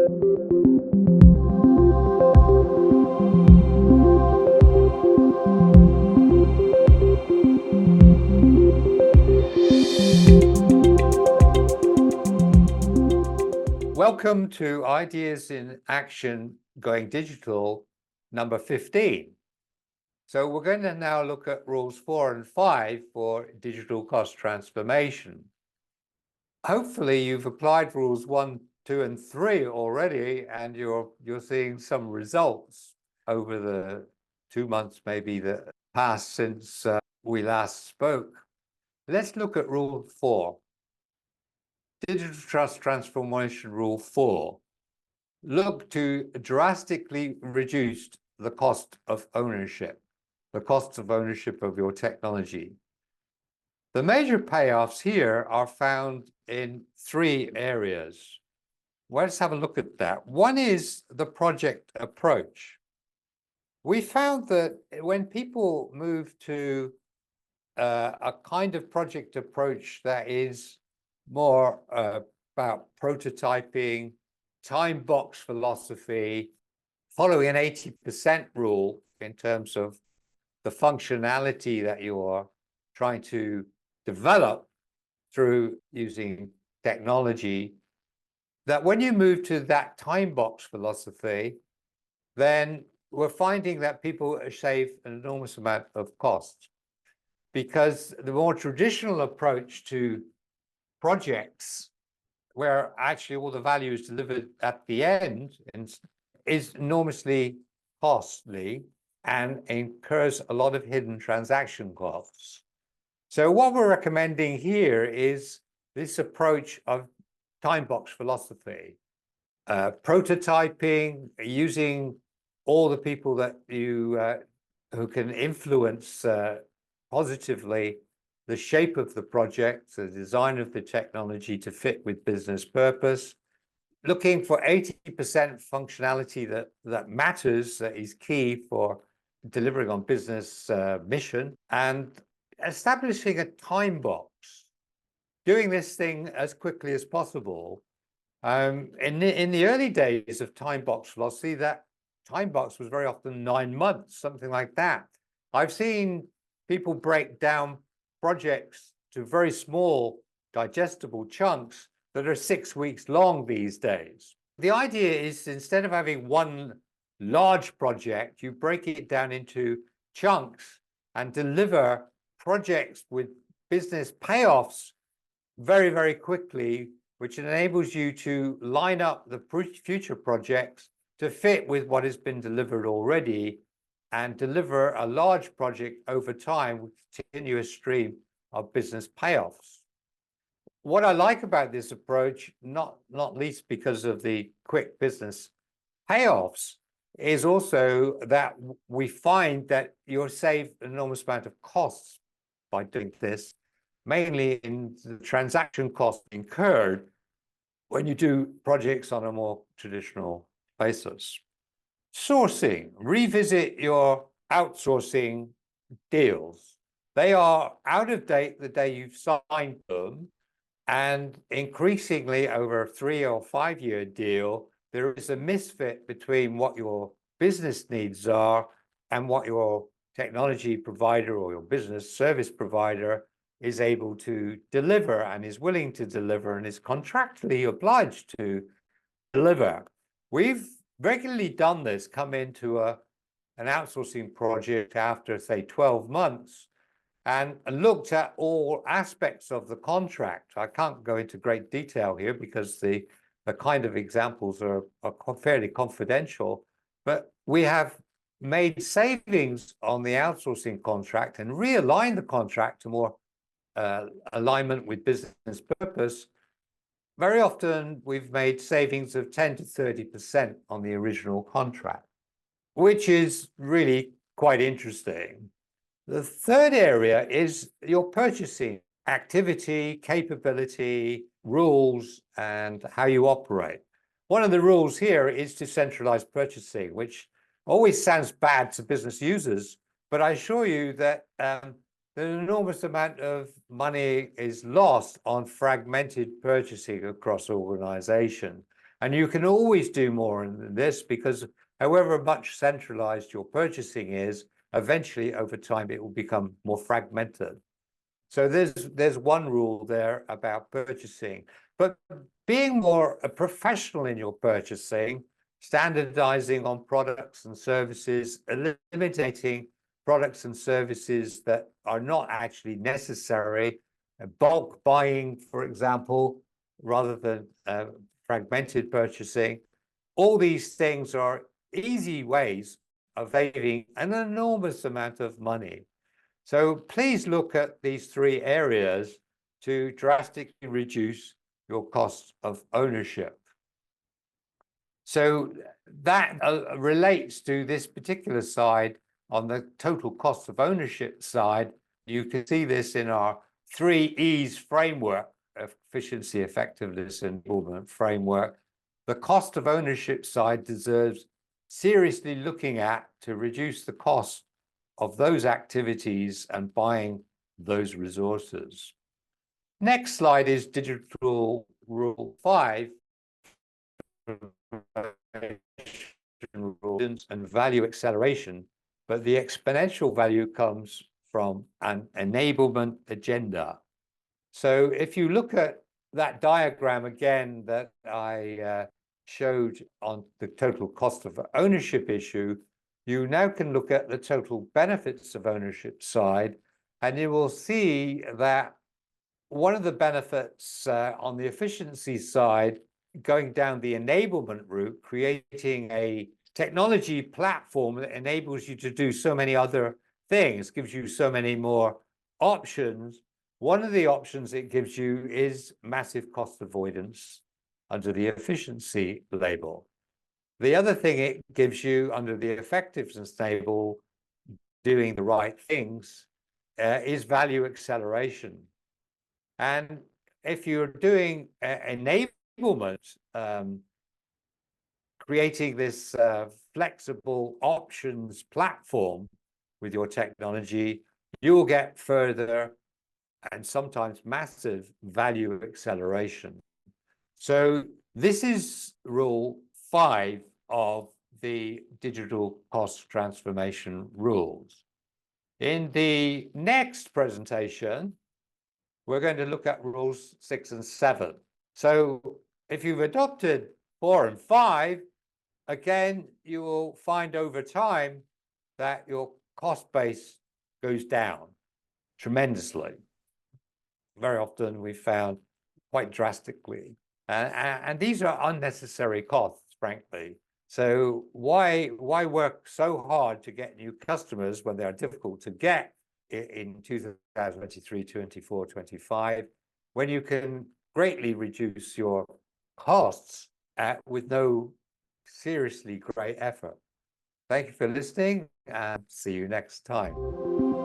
Welcome to Ideas in Action Going Digital, number 15. So we're going to now look at rules 4 and 5 for digital cost transformation. Hopefully you've applied rules 1, 2, and 3 already, and you're seeing some results over the 2 months maybe that passed since we last spoke. Let's look at rule 4. Digital Trust Transformation Rule 4. Look to drastically reduce the cost of ownership, the costs of ownership of your technology. The major payoffs here are found in 3 areas. Let's have a look at that. One is the project approach. We found that when people move to a kind of project approach that is more about prototyping, time box philosophy, following an 80% rule in terms of the functionality that you're trying to develop through using technology, that when you move to that time box philosophy, then we're finding that people save an enormous amount of cost, because the more traditional approach to projects, where actually all the value is delivered at the end, and is enormously costly and incurs a lot of hidden transaction costs. So what we're recommending here is this approach of time box philosophy, prototyping, using all the people that you who can influence positively the shape of the project, the design of the technology to fit with business purpose, looking for 80% functionality that matters, that is key for delivering on business mission, and establishing a time box, doing this thing as quickly as possible. In the early days of time box philosophy, that time box was very often 9 months, something like that. I've seen people break down projects to very small digestible chunks that are 6 weeks long these days. The idea is, instead of having one large project, you break it down into chunks and deliver projects with business payoffs very, very quickly, which enables you to line up the future projects to fit with what has been delivered already, and deliver a large project over time with a continuous stream of business payoffs. What I like about this approach, not least because of the quick business payoffs, is also that we find that you'll save an enormous amount of costs by doing this, mainly in the transaction costs incurred when you do projects on a more traditional basis. Sourcing. Revisit your outsourcing deals. They are out of date the day you've signed them, and increasingly over a 3 or 5 year deal, there is a misfit between what your business needs are and what your technology provider or your business service provider is able to deliver and is willing to deliver and is contractually obliged to deliver. We've regularly done this, come into an outsourcing project after, say, 12 months and looked at all aspects of the contract. I can't go into great detail here because the kind of examples are fairly confidential, but we have made savings on the outsourcing contract and realigned the contract to more alignment with business purpose. Very often we've made savings of 10 to 30% on the original contract, which is really quite interesting. The third area is your purchasing activity, capability, rules, and how you operate. One of the rules here is to centralize purchasing, which always sounds bad to business users, but I assure you that an enormous amount of money is lost on fragmented purchasing across organization. And you can always do more than this, because however much centralized your purchasing is, eventually over time it will become more fragmented. So there's one rule there about purchasing, but being more a professional in your purchasing, standardizing on products and services, eliminating products and services that are not actually necessary, bulk buying, for example, rather than fragmented purchasing. All these things are easy ways of saving an enormous amount of money. So please look at these three areas to drastically reduce your cost of ownership. So that relates to this particular side. On the total cost of ownership side, you can see this in our 3 E's framework, efficiency, effectiveness, and enablement framework. The cost of ownership side deserves seriously looking at to reduce the cost of those activities and buying those resources. Next slide is digital rule 5, and value acceleration, but the exponential value comes from an enablement agenda. So if you look at that diagram again that I showed on the total cost of ownership issue, you now can look at the total benefits of ownership side, and you will see that one of the benefits on the efficiency side, going down the enablement route, creating a technology platform that enables you to do so many other things, gives you so many more options. One of the options it gives you is massive cost avoidance under the efficiency label. The other thing it gives you under the effectiveness label, doing the right things, is value acceleration. And if you're doing enablement, creating this flexible options platform with your technology, you will get further and sometimes massive value acceleration. So this is rule 5 of the digital cost transformation rules. In the next presentation, we're going to look at rules 6 and 7. So if you've adopted 4 and 5, again, you will find over time that your cost base goes down tremendously. Very often we found quite drastically. And these are unnecessary costs, frankly. So why work so hard to get new customers when they are difficult to get in 2023, 24, 25, when you can greatly reduce your costs with no seriously great effort? Thank you for listening, and see you next time.